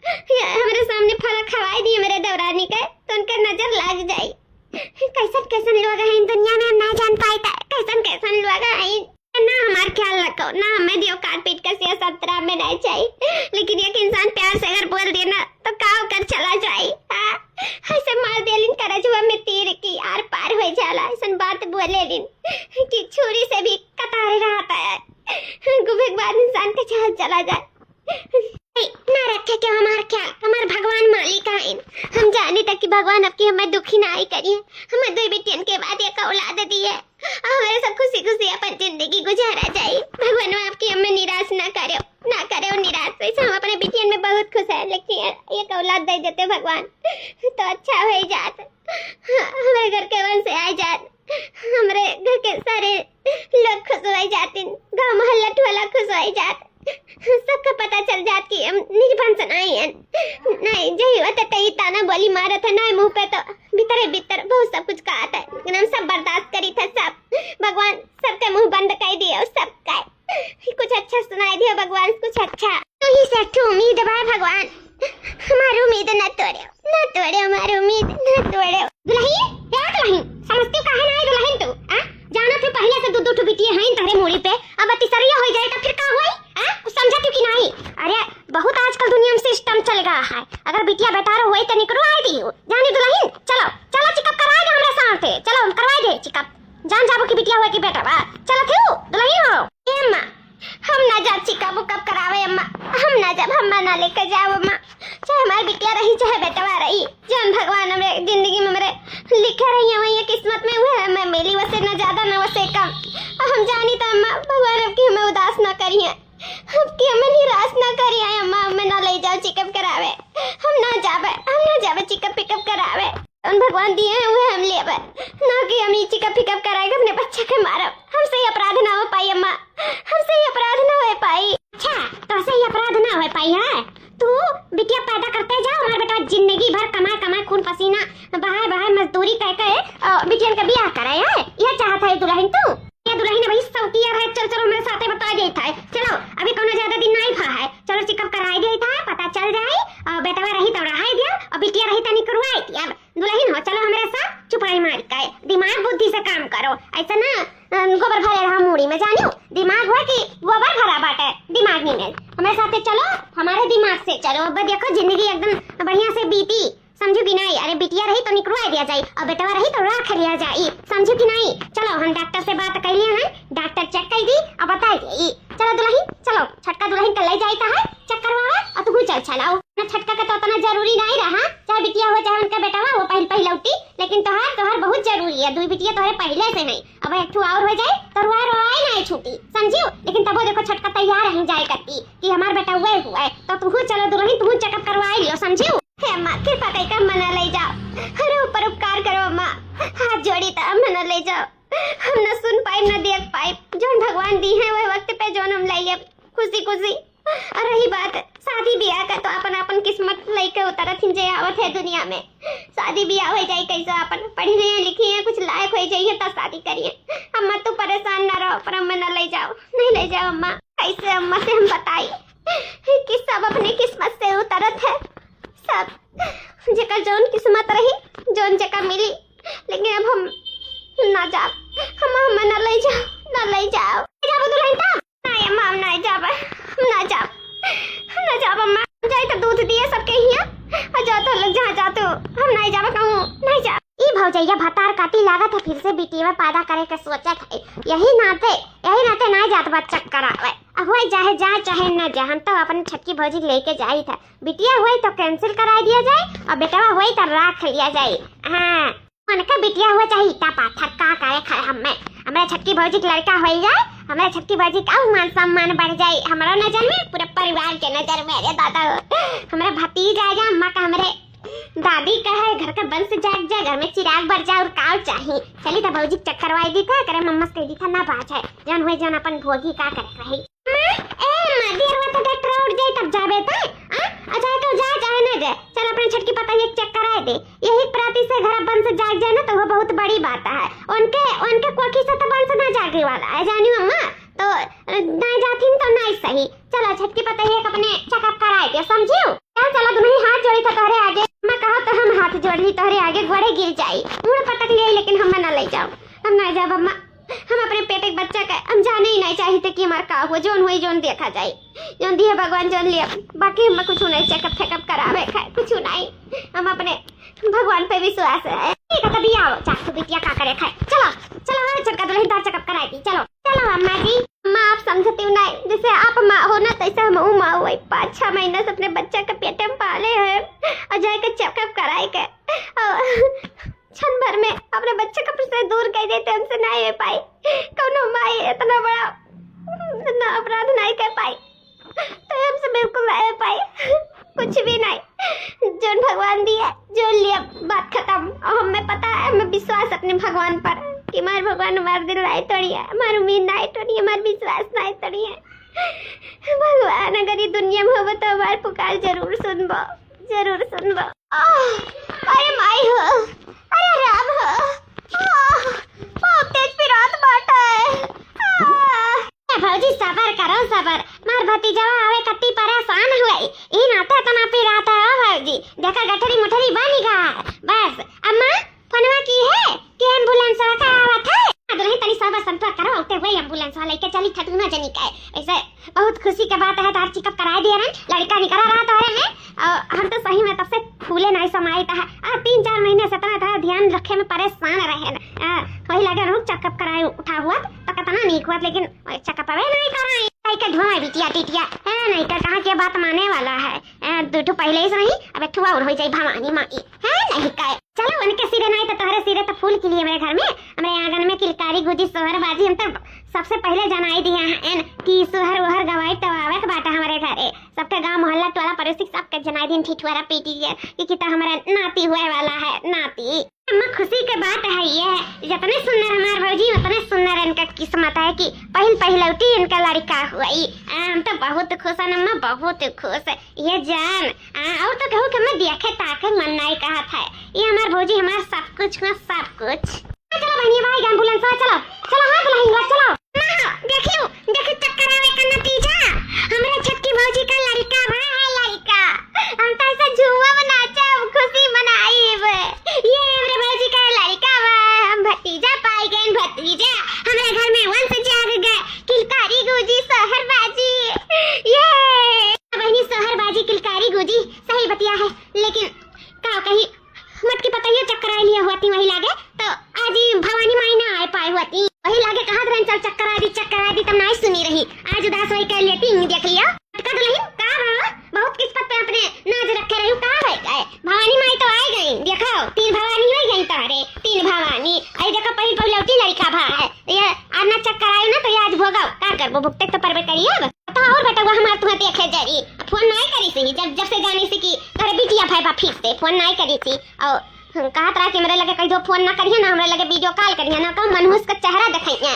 A: हमारे सामने फल खवाए दिए मेरे देवरानी के तो उनके नजर लग जाए। कैसन लोग हैं इन दुनिया में, हम ना जान पाता कैसन लोग हैं ना। हमार ख्याल रखो ना, हमें दियो काट पीट कर सिया 17 में नहीं चाहिए, लेकिन एक इंसान प्यार से अगर बोल दिया ना तो काव कर चला जाए। ऐसे मार दिया करजुआ में तीर की आर पार हो जाला, ऐसा बात बोले लिन कि छुरी से भी कतार रहता है, गुबेक बाद इंसान के चाल चला जाए। ना रखे क्यों हमार ख्याल, हमार भगवान मालिक है, हम जाने तक कि भगवान आपकी हमें दुखी ना ही करिए। हमें 2 बेटियन के बाद एक औलाद दी है, हमारे सब खुशी खुशी अपन जिंदगी गुजारा जाए। भगवान आपकी हमें निराश ना करे निराश। वैसे हम अपने बेटियन में बहुत खुश है, लेकिन एक औलाद दे देते भगवान तो अच्छा हो जात, हमारे घर के वंश आ जात, हमारे घर के सारे लोग खुश हो जाते, गाँव मोहल्ला टोला खुश हो जात, सबका पता चल जात कि हम निर्भंस नहीं है। नहीं जही होता तही ताना बोली मारा था नहीं, मुंह पे तो भीतर बहुत सब कुछ कहा था, लेकिन हम सब बर्दाश्त करी था। सब भगवान सबके मुंह बंद कर दिया, सब का कुछ अच्छा सुनाई दिया भगवान, कुछ अच्छा। तो ही सच्ची उम्मीद है भगवान, हमारी उम्मीद न तोड़े हमारी उम्मीद न तोड़े। दुल्हन समझती काहे नहीं दुल्हन तू? जाना फिर पहले से 2 बिटिया हैं तारे मोड़ी पे, अब तीसरिया हो जाए तो फिर का हुई? समझा तू कि नहीं? अरे बहुत आजकल दुनिया में सिस्टम चल गया है, अगर बिटिया बेटा हुई तो निकलो आई दी जानी दुल्हन। चलो चेकअप करवाए हमारे साथ, चलो करवाए दे चेकअप, जान जाबो की बिटिया हुई की बेटा बा। चलो थे दुल्हन हो अम्मा, हम ना जा चेकअप उकअप करावे अम्मा, हम ना जब हम ना लेकर जाओ अम्मा, चाहे हमारी बिटिया रही चाहे बेटवा रही, जन भगवान हमारे जिंदगी में मेरे लिखे रही है वही किस्मत में हुआ है, मैं मिली वैसे न ज्यादा न वैसे कम। हम जानी तो अम्मा भगवान आपकी हमें उदास ना करिए, आपकी हमें निराश ना करिए अम्मा, हमें ना ले जाओ चेकअप करावे, हम ना जावे चेकअप पिकअप करावे, उन भगवान दिए हुए हम लेवे ना कि हम ये चेकअप पिकअप कराएगा अपने बच्चे के मारब। हमसे ये अपराध ना हो पाई अम्मा, हमसे ये अपराध ना हो पाई। अच्छा तो से ये अपराध ना हो पाई है, तू बिटिया पैदा करते जा, हमारा बेटा जिंदगी भर कमाए खून पसीना बहाए मजदूरी कह बिटिया का ब्याह कराए है, यह चाहता है दुल्हन तू? ये दुल्हन भाई सौतिया है, चलो मेरे साथ बता देता है, चलो अभी कोनो ज्यादा दिन नहीं भा है, चलो चेकअप कराई देता है, पता चल जाए, और बेटा रही तो रहा दिया और बिटिया रही तो नहीं करवाई थी। अब दुल्हन हो चलो हमारे साथ चुपाई मार के दिमाग बुद्धि से काम करो, ऐसा ना गोबर भरे रहा मूड़ी में, जानियो दिमाग हुआ कि गोबर भरा बाटे दिमाग नहीं है। हमारे साथ चलो, हमारे दिमाग से चलो, अब देखो जिंदगी एकदम बढ़िया से बीती, समझो कि नहीं? अरे बिटिया रही तो निकलवा दिया जाए और बेटवा रही तो राख लिया जाए, लिए हैं डॉक्टर चेक कर दी अब बताई दी। चलो दुल्हन चलो छटका दुल्हन के ले जाता है चेक करवावे और तू चल चलाओ ना छटका का तो उतना जरूरी नहीं रहा चाहे बिटिया हो चाहे उनका बेटा हो वो पहले उठी लेकिन तोहार बहुत जरूरी है। दुई बिटिया तोहरे पहले से नहीं अब एक ठो और हो जाए तो रोए नहीं छूटी समझियो। लेकिन तब देखो छटका तैयार रह जाए करती कि हमार बेटा हुआ है तो तू चलो दुल्हन तू चेकअप करवाई लियो समझियो। हे अम्मा कृपा करके मना ले जाओ अरे ऊपर उपकार करो अम्मा हाथ जोड़ी तो मना ले जाओ। हम न सुन पाए न देख पाए जो भगवान दी है वह वक्त पे जो हम ले लिए खुशी खुशी। और रही बात शादी ब्याह का तो अपन किस्मत लेके उतरत हिं जे आवत है दुनिया में। शादी ब्याह हो जाए कैसे अपन पढ़ी हैं लिखी हैं कुछ लायक हो जाइए तब शादी करिए। अम्मा तू परेशान न रहो पर अम्मा न ले जाओ नहीं ले जाओ अम्मा। कैसे अम्मा से हम बताई कि सब अपनी किस्मत से उतरत है सब जेकर जौन किस्मत रही जौन जगह मिली। लेकिन अब हम ना जाओ हम न ले जाओ दुल्हन था नहीं अम्मा हम नहीं जाब अम्मा जाए तो दूध दिए सबके हिया जाओ तो लोग जहाँ जाते हो हम नहीं जाब कहूँ नहीं जा। ई भौजैया भतार काटी लागत है फिर से बिटिया पैदा करे के सोचत है यही नाते नहीं जात बात चक्कर आवे अब हुई चाहे न जा। हम तो अपन छटकी भौजी लेके जाई था बिटिया हुई तो कैंसिल करा दिया जाए और बेटवा हुई तो रख लिया जाए। हाँ उनका बिटिया हुआ चाहे इतना पाथर का करे हमारे छटकी भौजी के लड़का हो जाए हमारे छटकी भौजी का मान सम्मान बढ़ जाए हमारा नजर में पूरे परिवार के नजर में। अरे दादा हमारे भतीजा जा अम्मा का हमारे दादी का है घर का बंस जाग जा घर में चिराग बढ़ जाए और काव चाहिए। चली तो भौजी चेक करवाई दी था करे मम्मा से दी था ना बात है जन हुए जन अपन भोगी का करे रही देर हुआ तो डॉक्टर उठ जाए तब जाबे ता अच्छा तो जा चाहे ना जाए चल अपने छटकी पता एक चेक कराए दे यही प्रति से घर बंस जाग जाए ना तो वो बहुत बड़ी बात है। उनके कोखी से तो बंस ना जागने वाला है जानी अम्मा तो ना जाती तो नहीं सही। चलो छटकी पता एक अपने चेकअप कराए दे समझियो। चलो तुम्हें हाथ जोड़ी था तोहरे आगे मैं कहा तो हम हाथ जोड़ ली तोहरे आगे गोड़े गिर जाई मुंह पटक लिया लेकिन हम ना ले जाओ हम नहीं जाब अम्मा। हम अपने पेट एक बच्चा का हम जाने ही नहीं चाहिए कि हमारा का हो जोन हुई जोन देखा जाए जोन दिए भगवान जोन लिया बाकी हम कुछ नहीं चेकअप करावे खाए कुछ नहीं हम अपने भगवान पे विश्वास है। ठीक है तभी आओ चाकू बिटिया का करे खाए चलो हमारे छटका दुल्हन तार चेकअप कराएगी। चलो अम्मा जी अम्मा आप समझती हो नहीं जैसे आप माँ हो ना तैसे हम माँ हुई 5-6 महीने से अपने बच्चा के पेट में पाले हैं और जाकर चेकअप कराए के क्षण भर में अपने बच्चे को से दूर कर देते हमसे नहीं हो पाई कौन माई इतना बड़ा अपराध नहीं कर पाई तो हमसे बिल्कुल नहीं हो पाई कुछ भी नहीं जो भगवान दिया जो लिया बात खत्म। और हमें पता है हमें विश्वास अपने भगवान पर कि हमारे भगवान हमारे दिल नहीं तोड़ी है हमारी उम्मीद नहीं तोड़ी है हमारा विश्वास नहीं तोड़ी है। भगवान अगर ये दुनिया में हो तो हमारे पुकार जरूर सुनबो। अरे माई हो अरे राम हो बहुत तेज पिरात बाटा है भौजी सबर करो सबर मार भतीजा आवे कत्ती परेशान हुई ई नाते तना पिरात है भौजी देखा गठरी मुठरी बनी गा बस अम्मा फोनवा की है कि एम्बुलेंस का आवत है दुल्हन तनी सबर संपर्क करो उते वही एम्बुलेंस वाले के चली ठटुना जनी का ऐसे बहुत खुशी के बात है तार चेकअप करा दिया ना लड़का निकला रहा तो है हम तो सही में तब से फूले नहीं समाई था 3-4 महीने से तना ध्यान रखे में परेशान रहे ना वही लगे रोज चेकअप कराए उठा हुआ तो कितना नहीं हुआ लेकिन चेकअप नहीं कराए का धुआं बिटिया टिटिया है नहीं तो कहाँ की बात माने वाला है दूठो पहले ही सही अब एक ठुआ और हो जाए भवानी माँ की है नहीं का। चलो उनके सिरे नहीं तो तुम्हारे सिरे तो फूल के लिए मेरे घर में हमारे आंगन में किलकारी गुजी सोहर बाजी हम तो सबसे पहले जनाई दिया है कि सोहर वहर गवाई तो आवे के बात हमारे घरे सबके गांव मोहल्ला टोला पड़ोसी सबके जनाई दिन ठिठुआरा पीटी कि तो हमारा नाती हुए वाला है नाती। अम्मा खुशी के बात है ये जितने सुंदर हमारे भौजी उतने सुंदर इनका किस्मत है कि पहलौती इनका लड़का हुई। हम तो बहुत खुश है अम्मा बहुत खुश ये जान और तो कहूँ कि मैं देखे ताके मन नहीं कहा था ये हमारे भौजी हमारा सब कुछ चलो बहनी भाई एम्बुलेंस चलो हाथ लहेंगे चलो देखियो चक्कर आवे का नतीजा हमारे छटकी भौजी का लड़का है लड़का हम तो ऐसा झूमा नाचा खुशी मनाई ये हमारे भौजी का लड़का हम भतीजा पाई गए भतीजा हमारे घर में वंश जाग गए किलकारी गुजी सहरबाजी ये बहनी सहरबाजी किलकारी गुजी सही बतिया है लेकिन का कहीं मत की पता ये चक्कर आई लिया हुआ थी वही लागे तो आज ही भवानी माई ना आ पाई हुआ थी वही लागे कहाँ चल चक्कर आ दी तब नहीं सुनी रही। आज उदास होई कर लेती देख लिया का दुल्हन का भा बहुत किस्मत पे अपने नाज रखे रही का है गए भवानी माई तो आई गई देखो 3 भवानी हो गई तारे 3 भवानी आई देखो पहिल पहिलौटी लड़का भा है ये आज ना चक्कर आए ना तो ये आज भोगा का करबो भुगते तो परबे करिए अब तो और बेटा वो हमार तुम्हें देखे जरी फोन नहीं करी सी जब से जानी सी कि तोरे बिटिया भाई बा फिर से फोन नहीं करी थी और कहा तरह के मेरे लगे कहीं जो फोन ना करिए ना हमरे लगे वीडियो कॉल करिए ना तो मनहूस का चेहरा दिखाइए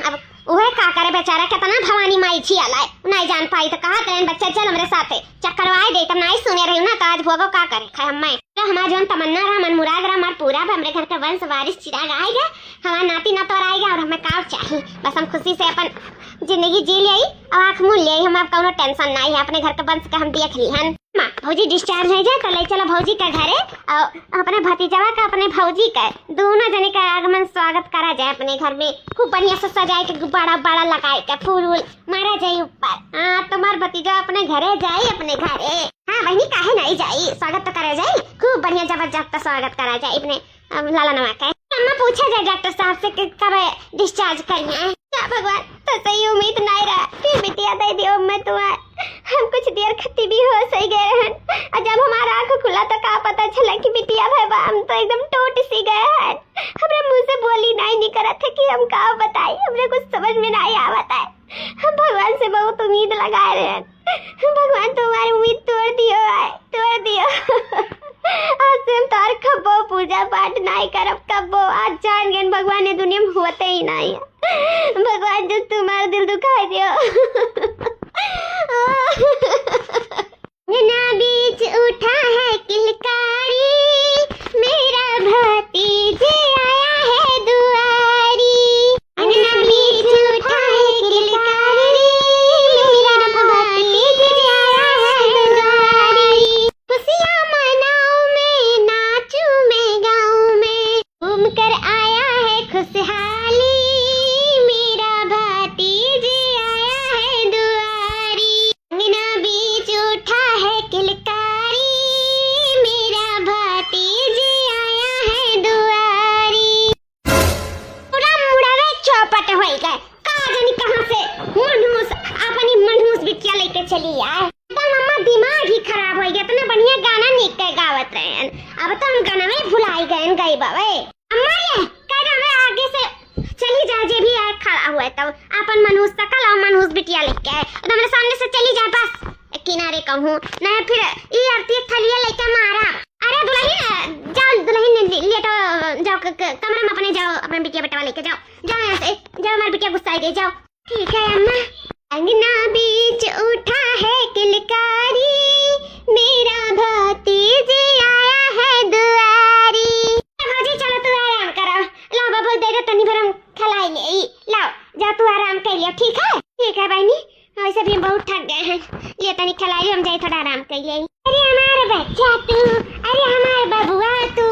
A: अब उहे का करे बेचारा कितना भवानी माई छी आलाय नहीं जान पाई तो कहा तेन बच्चा चल हमरे साथे चक्करवाए दे तब नहीं सुने रही ना तो आज भोगो का करे खाए हम तो हमारा जोन तमन्ना रहा मन मुराद रहा हमार पूरा हमरे घर का वंश वारिस चिराग आएगा हमारा नाती ना तो आएगा और हमें का चाहिए बस हम खुशी से अपन जिंदगी जी ले और आँख मूल ले हम कोनो टेंशन नहीं है अपने घर का वंश का हम देख ली हन भौजी डिस्चार्ज है जाए तो ले चलो भौजी का घरे और अपने भतीजवा का अपने भौजी का दोनों जने का आगमन स्वागत करा जाए अपने घर में खूब बढ़िया से सजाए के गुब्बारा बड़ा लगाए के फूल वूल मारा जाए ऊपर तुम्हार भतीजा अपने घरे जाए अपने घरे हाँ बहनी काहे नहीं जाई स्वागत तो करे जाए खूब बढ़िया जबरदस्त स्वागत करा जाए अपने लाला नमा का अम्मा पूछा जाए डॉक्टर साहब से कि कब डिस्चार्ज करना है क्या भगवान तो सही उम्मीद नहीं रहा फिर बिटिया दे दियो मैं तुम्हारे हम कुछ देर खत्ती भी हो सही गए हैं और जब हमारा आंख खुला तो क्या पता चला कि बिटिया भाई हम तो एकदम टूट सी गए हैं हमरे मुंह से बोली नहीं करा था कि हम क्या बताए हमरे कुछ समझ में नहीं आवता है हम भगवान से बहुत उम्मीद लगाए रहे हैं भगवान तुम्हारी उम्मीद तोड़ दियो आज से हम तार कब्बो पूजा पाठ नहीं करब कब्बो आज जान गए भगवान ने दुनिया में होते ही नहीं है भगवान जो तुम्हारा दिल दुखा दियो ना बीच उठा है किलकारी मेरा भतीजे आया है दुआरी ना बीच उठा है किलकारी मेरा भतीजे आया है दुआरी खुशियाँ मनाऊं मैं नाचूं मैं गाऊं मैं घूम कर आया है खुशहाली मेरा भतीजे आया है दुआरी अंगना बीच उठा है किलकारी मेरा भतीजे आया है दुआरी पूरा मुड़ावे चौपट हो गए का जानी कहां से मनहूस अपनी मनहूस बिटिया लेके चली आए मम्मा दिमाग ही खराब हो गया इतना बढ़िया गाना निक के गावत रहे अब तो हम गाना में भुलाई गए गई बाबे अम्मा ये कह रहे आगे से चली जा जे भी आए खड़ा हुआ है तब अपन मनहूस सकल और मनहूस बिटिया लेके आए और हमारे सामने से चली जाए बस किनारे कहूँ नहीं फिर ये आरती थलिया लेके मारा अरे दुल्हन जाओ दुल्हन लेटो जाओ कमरे में अपने जाओ अपने बिटिया बेटा लेके जाओ यहाँ से जाओ हमारी बिटिया गुस्सा गई जाओ ठीक है अम्मा अंगना बीच उठा है किलकारी मेरा भतीजे आया है दुआरी भौजी चलो तू आराम करो लो बाबू दे दे तनी भर हम खिलाई ले लाओ जा तू आराम कर लियो ठीक है बहनी वैसे भी हम बहुत थक गए हैं ये तनी खिलाई हम जाए थोड़ा आराम कर ले अरे हमारा बच्चा तू अरे हमारा बबुआ तू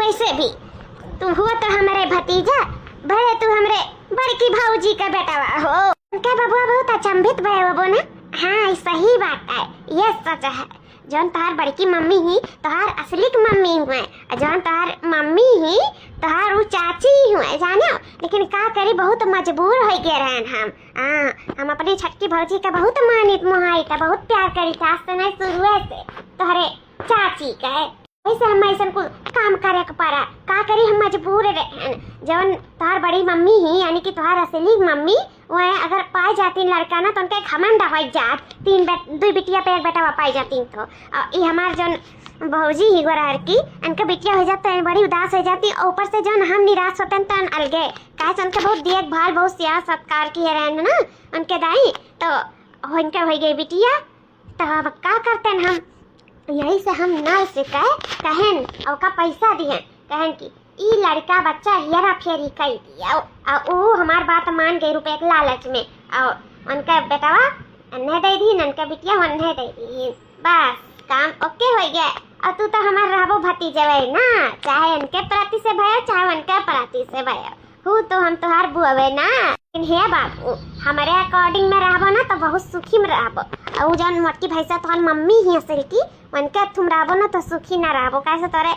A: वैसे भी तू हुआ तो हमारे भतीजा भले तू हमरे बड़की भौजी का बेटा हो उनका बबुआ बहुत अचंभित भय बबू ना हाँ सही बात है ये सच है जौन तोहार बड़की मम्मी ही तोहार असली मम्मी हुए जौन तोहार मम्मी ही तोहार वो चाची ही हुए जानो लेकिन का करी बहुत मजबूर हो गए रहन हम अपनी छटकी भौजी का बहुत मानित मोहाइता बहुत प्यार करी था से नहीं शुरू से तोहरे चाची का वैसे हम ऐसा को काम करे के पड़ा का करी हम मजबूर रहन जौन तोहार बड़ी मम्मी ही यानी कि तोहार असली मम्मी वह अगर पाई जाती लड़का ना तो उनके घमंड हो जात 2 बिटिया पे 1 बेटा पाई जाती तो ये हमार जौन भौजी ही गोरार की उनका बिटिया हो जाता है बड़ी उदास हो जाती और ऊपर से जौन हम निराश होते हैं तो अलगे काहे उनके बहुत देखभाल बहुत सिया सत्कार किए रहन ना उनके दाई तो उनके हो गई बिटिया तो अब क्या करते हैं हम यही से हम न सिखाए कहन और का पैसा दिए कहन की ई लड़का बच्चा हेरा फेरी कई दिया और वो हमार बात मान गए रुपए के लालच में और उनका बेटावा अन्ने दे दी उनका बिटिया अन्ने दे दी बस काम ओके हो गया और तू तो हमार रहबो भतीजे भाई ना चाहे उनके प्रति से भयो चाहे उनके प्रति से भयो हूँ तो हम तोहार बुआवे ना लेकिन हे बाबू हमारे अकॉर्डिंग में रहबो ना तो बहुत सुखी में रहबो और जौन मोटकी भैंसा तोहार मम्मी ही असल की उनके तुम रहबो ना तो सुखी ना रहबो कैसे तोरे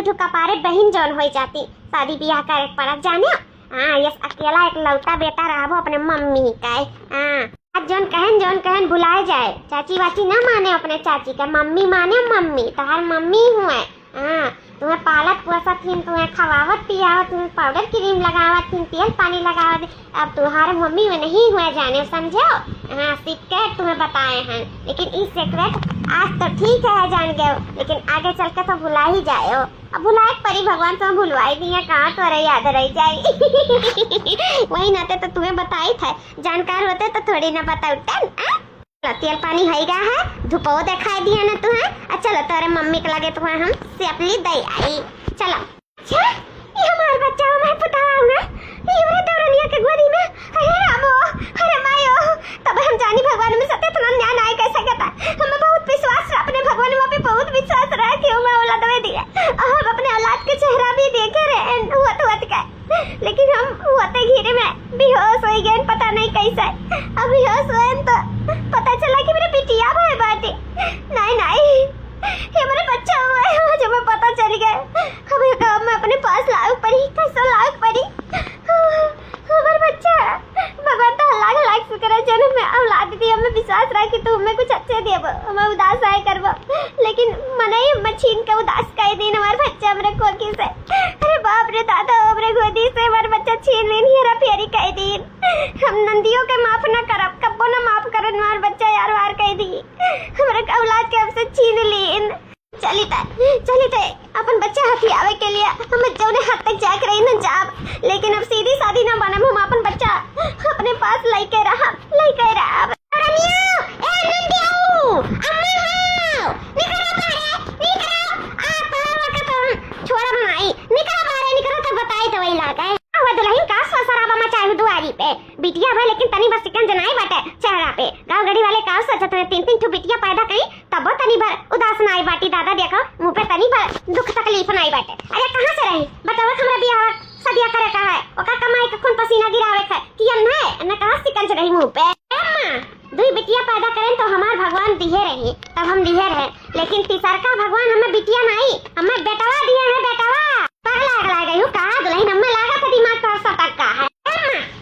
A: दो कपारे बहन जौन हो जाती शादी ब्याह करे पड़ा जाने हाँ ये अकेला एक लौता बेटा रहो अपने मम्मी का। हाँ आज जौन कहन भुलाए जाए। चाची वाची ना माने अपने चाची का, मम्मी माने मम्मी, तहार मम्मी हुए। हाँ तुम्हें पालत पोसत थीन, तुम्हें खवावत पियावत, तुम्हें पाउडर क्रीम लगावत थीन, तेल पानी लगावत। अब तुम्हारे मम्मी में नहीं हुए जाने, समझो। हाँ सीक्रेट तुम्हें बताए हैं, लेकिन इस सीक्रेट आज तो ठीक है जान गए, लेकिन आगे चल के तो भुला ही जाए। अब भुलाए परी भगवान तो भुलवाई दिए, कहाँ तो रही याद रह जाए। वही नाते तो तुम्हें बताई था, जानकार होते तो थोड़ी ना बताते। तेल पानी है गा है, धूपो दिखाई दिया ना तुम्हें। चलो तेरे मम्मी के लगे तुम्हें हम सेपली दे आई। चलो अच्छा ये हमारा बच्चा मैं पुताऊंगा ये दौरनिया के गोदी में। अरे रामो अरे मायो, तब हम जानी भगवान में सत्य इतना न्याय आए कैसे कहता। हमें बहुत विश्वास रहा अपने भगवान में, बहुत विश्वास रहा कि मैं औलाद दे दिया। हम अपने औलाद के चेहरा भी देखे रहे हुआ का, लेकिन हम होते घिरे में बेहोश हो गए, पता नहीं कैसे। अब बेहोश हुए तो पता चला कि मेरे बिटिया भाई बाटे। नहीं ये मेरा बच्चा हुआ है, जब मैं पता चल गया। हमें गाँव में अपने पास लाख पड़ी, कैसा लाख पड़ी हमारा बच्चा। भगवान तो लाख शुक्र है जन्म में औलाद दी। हमें विश्वास रहा कि तू हमें कुछ अच्छे देबो, हमें उदास आए करबो, लेकिन मने मछीन के उदास कर दिन हमारे बच्चा हमरे कोखी से। अरे बाप रे दादा, हमरे गोदी से हमारे बच्चा छीन लेन, हेरा फेरी कर दिन। हम नंदियों के माफ न करब, कब्बो न माफ करन हमारे बच्चा यार वार कर दी। हमारे औलाद के हमसे छीन लीन। चलिता अपन बच्चा हथियावे के लिए हमें जौने हद तक जाक रही न जाब, लेकिन अब सीधी सादी न बनम। हम अपन बच्चा अपने पास लेके रहा। बिटिया भाई लेकिन तनी बस चिकन जनाई बाटे चेहरा पे। गाँव गड़ी वाले का सोचत है 3-3 ठो बिटिया पैदा कई तब तनी भर उदास नाई बाटी। दादा देखो मुंह पे तनी भर दुख तकलीफ नाई बाटे। अरे कहां से रही बताओ, हमरा बियाह सदिया करे का है, ओका कमाई के खून पसीना गिरावे है कि न न कहां चिकन रही मुंह पे। अम्मा दुई बिटिया पैदा करें तो हमार भगवान दिए रही, तब हम दिए रहे, लेकिन तीसर का भगवान हमें बिटिया नहीं हमें बेटवा दिए है। बेटवा पागल गई हूं का दुल्हन, हमें लागत है दिमाग पर सटक का है।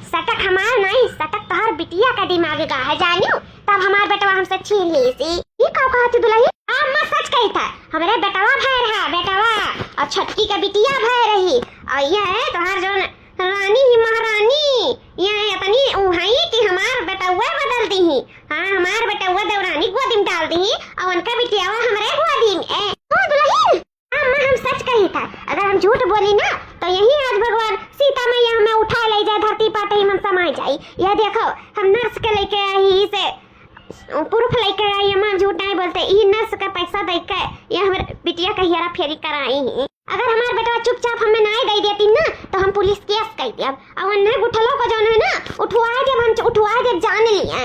A: सटक हमार नहीं, सटक तोहर बिटिया का दिमाग का है जानियो, तब हमार बेटवा हमसे छीन ली सी। ये का कहत दुल्हन? हां मैं सच कही था, हमरे बेटवा भाई रहा बेटवा, और छटकी का बिटिया भाई रही। और ये है तोहर जो रानी ही महारानी, ये इतनी उहाई कि हमार बेटवा बदल दी ही। हां हमार बेटवा देवरानी गोदी में डाल दी और उनका बिटिया हमरे गोदी में। ओ दुल्हन हां हम सच कही था, अगर हम झूठ बोली ना तो यही आज भगवान सीता मैया हमें उठा ले जाए धरती पाते ही मन समा जाई। ये देखो हम नर्स के लेके आई से पुरुष लेके आई, हम झूठ नहीं बोलते। ये नर्स का पैसा देके ये हमारे बिटिया का हेरा फेरी कराई। अगर हमारा बेटा चुपचाप हमें नहीं दे देती ना तो हम पुलिस केस कर देब। और नहीं उठलो को जानो है ना उठवा देब, हम उठवा देब जान लिए।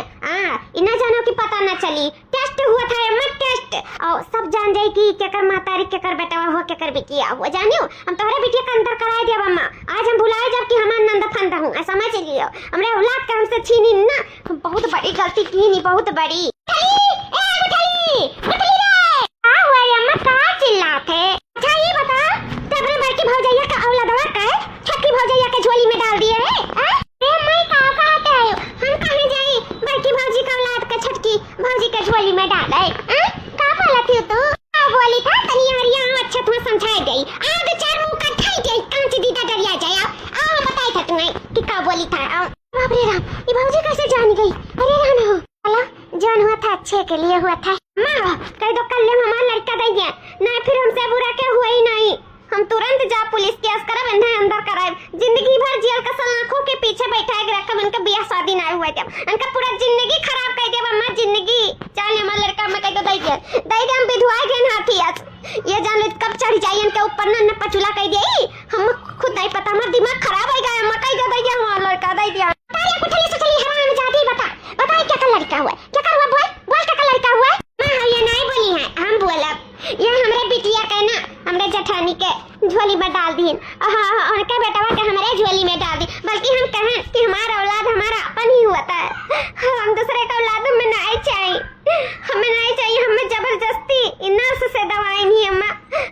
A: इना जानो कि पता ना चली। टेस्ट हुआ था मत टेस्ट और सब जान जाए कि केकर मातारी केकर बेटा हो केकर बिटिया हो जानियो। हम तोहरे बिटिया का अंतर कराए देब अम्मा। आज हम भुलाए जब कि हमार नंद फंद हूं, समझ लियो। हमरे औलाद का हमसे छीनी ना, हम बहुत बड़ी गलती की नी, बहुत बड़ी। उठली रे आ हुआ अम्मा का चिल्लाते। अच्छा ये बता तबरे बड़की भौजैया का औलादवा का है छक्की भौजैया के झोली में डाल दिए है? अरे मैं का कहते हो, हम कहां जाई बड़की भौजी का औलाद का छटकी भौजी के झोली में डाले? का बोला थी तू? का बोली था तनी हरिया अच्छा तुम्हें समझाई गई। आ दो चार मुंह का खाई गई कांच दीदा डरिया जाए। आ बताई था तुम्हें कि का बोली था। बाप रे राम ये भौजी कैसे जान गई? अरे राम हो चला जान हुआ था अच्छे के लिए हुआ था। मां कह दो कल हमारा लड़का दे दिया नहीं, फिर हमसे बुरा क्या हुआ ही नहीं। हम तुरंत जा पुलिस केस करब, इन्हें अंदर कराए। जिंदगी भर जेल का सलाखों के पीछे बैठा के रखब, उनका बियाह शादी ना हुआ जब उनका पूरा जिंदगी खराब कर देब। अम्मा जिंदगी चल हमारा लड़का में कह दो दे दे हम विधवा के हाथी आज ये जान लो कब चढ़ जाई इनके ऊपर ना पचुला कह दे। हम खुद नहीं पता, हमारा दिमाग खराब हो गया। अम्मा कह दो दे हमारा लड़का दे दिया। ताली कुठली सुचली हराम जाती बता क्या का लड़का हुआ, क्या का हुआ बोल क्या का लड़का हुआ? मां ये नहीं बोली है, हम बोलब ये हमरे बिटिया के ना हमरे जेठानी के झोली में डाल दी। हां उनके बेटवा के हमरे झोली में डाल दी। बल्कि हम कहें कि हमारा औलाद हमारा अपन ही होता है, हम दूसरे का औलाद में नहीं चाहिए, हमें नहीं चाहिए। हमें जबरदस्ती नर्स से दवाई नहीं अम्मा,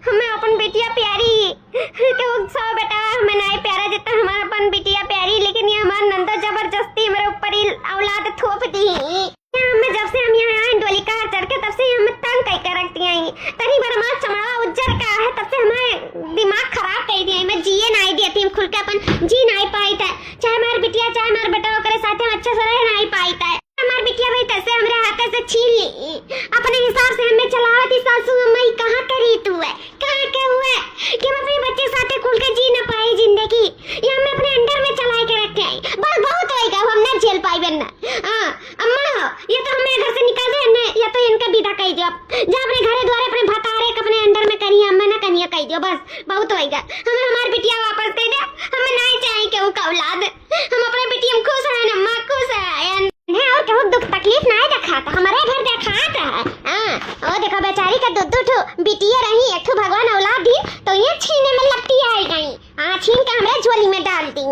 A: हमें अपन बिटिया प्यारी तो सौ बेटा हमें नहीं प्यारा जितना हमारा अपन बिटिया और ओकरे साथे हम अच्छे से रह नहीं पाईता है। हमार बिटिया भाई तसे हमरे हाथ से छीन ली, अपने हिसाब से हमें चलावती सासू अम्मा ही कहां करी तू है, कहां के हुए कि हम अपने बच्चे साथे खुल के जी ना पाए जिंदगी, ये हमें अपने अंडर में चला के रखे हैं। बस बहुत होएगा, हम ना झेल पाएबे ना। हां अम्मा ये तो हमें घर से निकाल दे ने, या तो इनका विदा कह दियो, जा अपने घरे द्वारे अपने भतारे के अपने अंडर में करिए, अम्मा ना कनिया कह दियो, बस बहुत होएगा। हमें हमार बिटिया वापस दे दे, हमें नहीं चाहिए के का औलाद, हम अपने बिटिया में खुश रहे ना, मां खुश है ने, और केहू दुख तकलीफ नहीं दिखाता, हमारे घर दिखाता है। हां ओ देखो बेचारी का दो ठो बिटिया रही, एक ठो भगवान औलाद दी तो ये छीने में लपटी आई गई। हां छीन के हमरे झोली में डाल दी,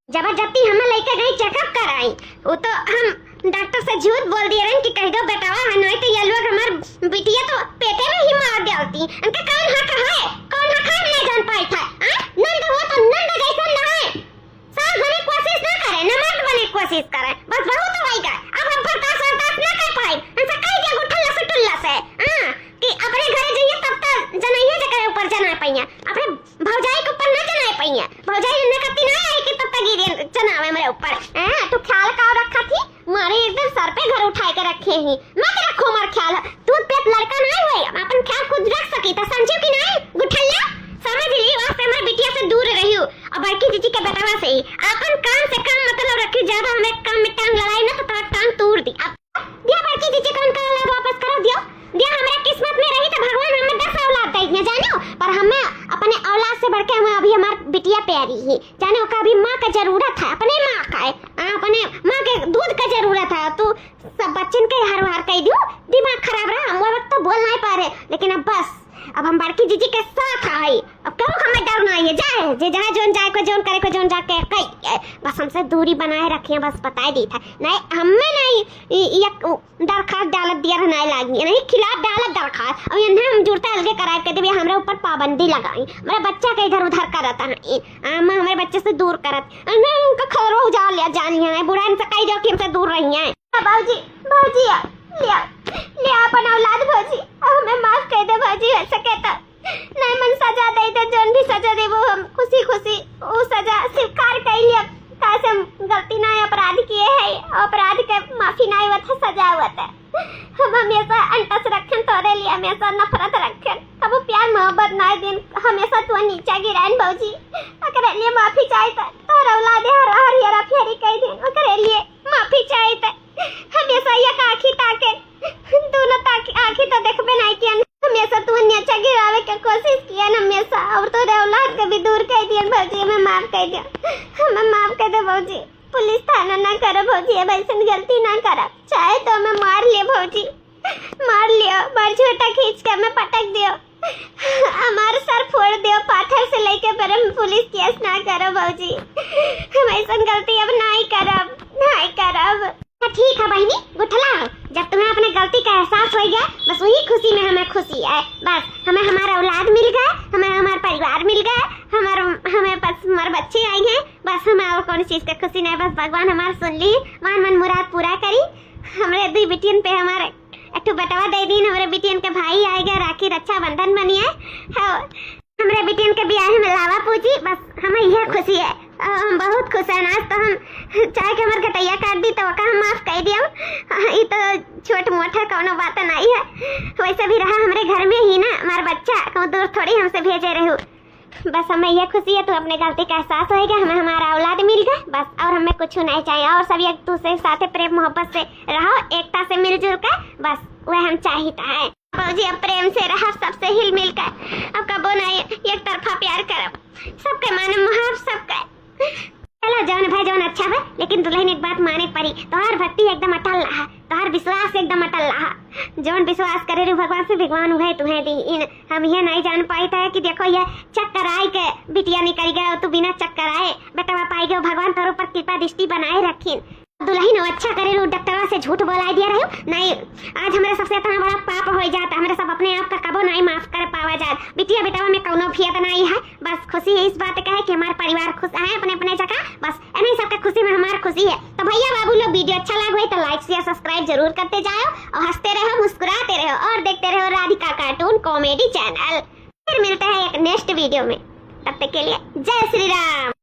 A: जबरदस्ती हमें लेके गई चेकअप कराई, वो तो हम डॉक्टर से झूठ बोल दिए रहे कि कह दो बेटावा है, नहीं तो ये लोग हमार बिटिया तो पेटे में ही मार देती। उनका कौन हक है, कौन हक है नहीं जान पाई था। नंद हो तो नंद जैसा ना है, सास बने कोशिश ना करे, न मर्द बने कोशिश करे, बस बहुत होएगा। अब हम बर्दाश्त ना कर पाए, ऐसा कह दिया गुठल्ला से टुल्ला से कि अपने घरे जाइए तब तक जनइया जगह ऊपर जना पाइया, अपने भौजाई के ऊपर ना जना पाइया, भौजाई ने कत्ती ना आई कि तब तक गिरे जनावे मेरे ऊपर। तो ख्याल का रखा थी मारे एकदम सर पे घर उठाए के रखे ही, मत रखो मार ख्याल, दूध पेट लड़का नहीं होए, अपन ख्याल खुद रख सकी त समझो कि नहीं गुठल्ला, समझ ली। वास्ते हमारी बिटिया से दूर रही हो, और बड़की जीजी के बेटावा से ही अपन काम से काम मतलब रखी, ज्यादा हमें काम में टांग लड़ाई ना तो तेरा टांग तोड़ दी। अब दिया बड़की जीजी कौन का औलाद वापस करो, दियो दिया, हमारे किस्मत में रही तो भगवान हमें 10 औलाद दे जानो, पर हमें अपने औलाद से बढ़ के हमें अभी हमार बिटिया प्यारी ही जानो का, अभी माँ का जरूरत है, अपने माँ का है, अपने माँ के दूध का जरूरत है। तो सब बच्चन के हर बार कह दियो, दिमाग खराब रहा, हम वो वक्त तो बोल नहीं पा रहे, लेकिन अब बस अब हम बड़की जीजी के साथ आई, अब क्यों हमें डर नहीं है, जाए जे जाए जोन जाए को जोन करे को जोन जाके कई, बस हमसे दूरी बनाए रखिए, बस बता दी था नहीं हमें नहीं ये दरखास्त डालत दिया नहीं लागी, नहीं खिलाफ डालत दरखास्त, और इन्हें हम जुड़ता अलगे कराए के देवे, हमारे ऊपर पाबंदी लगाई, मेरा बच्चा के इधर उधर करता है, हमारे बच्चे से दूर करत, उनका खबरों उजाड़ लिया जानी है, बुढ़ा इनसे कही जाओ कि हमसे दूर रही है। बाबूजी बाबूजी ले अपन औलाद भौजी, हमें माफ कर दे भौजी, हो सके तो नहीं मन सजा दे तो जोन भी सजा दे वो हम खुशी खुशी वो सजा स्वीकार कर लिया, कैसे हम गलती ना अपराध किए है, अपराध के माफी ना हुआ था, सजा हुआ था। हम हमेशा अंटस रखें तोरे लिए, हमेशा नफरत रखें, कबो प्यार मोहब्बत ना दिन, हमेशा तू नीचा गिराइन भौजी, अगर लिए माफी चाहिए तोर औलाद हर हरियरा फेरी कह दे, अगर लिए माफी चाहिए हमेशा ये आँखी ताके दोनों ताकि आँखी तो देखबे नहीं किया, हमेशा तू नीचा गिरावे के कोशिश किया न हमेशा, और तो औलाद के भी दूर कर दिया भौजी, हमें माफ कर दिया, हमें माफ कर दे भौजी, पुलिस थाना ना करो भौजी, अब ऐसी गलती ना करा, चाहे तो हमें मार लियो भौजी, मार लियो, बार झोटा खींच के हमें पटक दियो, हमारे सर फोड़ दियो पाथर से लेके, पर हम पुलिस केस ना करो भौजी, हम ऐसी गलती अब नहीं करब, नहीं करब। ठीक है बहनी गुठला, जब तुम्हें अपने गलती का एहसास हो गया, बस वही खुशी में हमें खुशी है, बस हमें हमारा औलाद मिल गया, हमें हमारा परिवार मिल गया, हमें बस हमारे बच्चे आए हैं, बस हमें और कौन चीज का खुशी नहीं, बस भगवान हमारा सुन ली, मन मुराद पूरा करी, हमारे दो बिटियन पे हमारे एक तो बटवा दे दी, हमारे बिटियन के भाई आएगा, राखी रक्षाबंधन बनी है, हमारे बिटियन के ब्याह में लावा पूजी, बस हमें यह खुशी है, हम बहुत खुश है। आज तो हम चाहे कि हमारे गटैया काट दी तो हम माफ कह दिया, ये तो छोट मोटा कोनो बात नहीं है, वैसे भी रहा हमारे घर में ही ना, हमारा बच्चा कहूँ दूर थोड़ी हमसे भेजे रहूँ, बस हमें यह खुशी है, तो अपने गलती का एहसास होएगा, हमें हमारा औलाद मिल गया, बस और हमें कुछ नहीं चाहिए, और सब एक दूसरे के साथ प्रेम मोहब्बत से रहो, एकता से मिलजुल कर, बस वह हम चाहता है बाबूजी, अब प्रेम से रहा, सबसे हिल मिल कर, अब कबो नहीं एक तरफा प्यार करब, सबके माने मुहाब सबका, चलो जौन भाई जौन अच्छा है, लेकिन दुल्हन एक बात माने पड़ी, तोहार भक्ति एकदम अटल रहा, तोहार विश्वास एकदम अटल रहा, जौन विश्वास करे रू भगवान से भगवान हुए तुम्हें दी, इन हम ये नहीं जान पाए था कि देखो ये चक्कर आए के बिटिया निकल गया, तू बिना चक्कर आए बेटा पाई गए, भगवान तोर ऊपर कृपा दृष्टि बनाए रखीन, दुल्हन अच्छा करे रू डॉक्टरवा से झूठ बोला दिया रहो नहीं, आज हमारे सबसे इतना बड़ा पाप हो जाता, हमारे सब अपने आप का कबो नहीं माफ कर पावा जाए, बिटिया बेटा में कौनो फियत नहीं है, बस खुशी है इस बात का है कि हमारा परिवार खुश है अपने अपने जगह, बस नहीं सबका खुशी में हमारा खुशी है। तो भैया बाबू लोग वीडियो अच्छा लगा तो लाइक शेयर सब्सक्राइब जरूर करते जाओ, और हंसते रहो मुस्कुराते रहो, और देखते रहो राधिका कार्टून कॉमेडी चैनल। फिर मिलते हैं एक नेक्स्ट वीडियो में, तब तक के लिए जय श्री राम।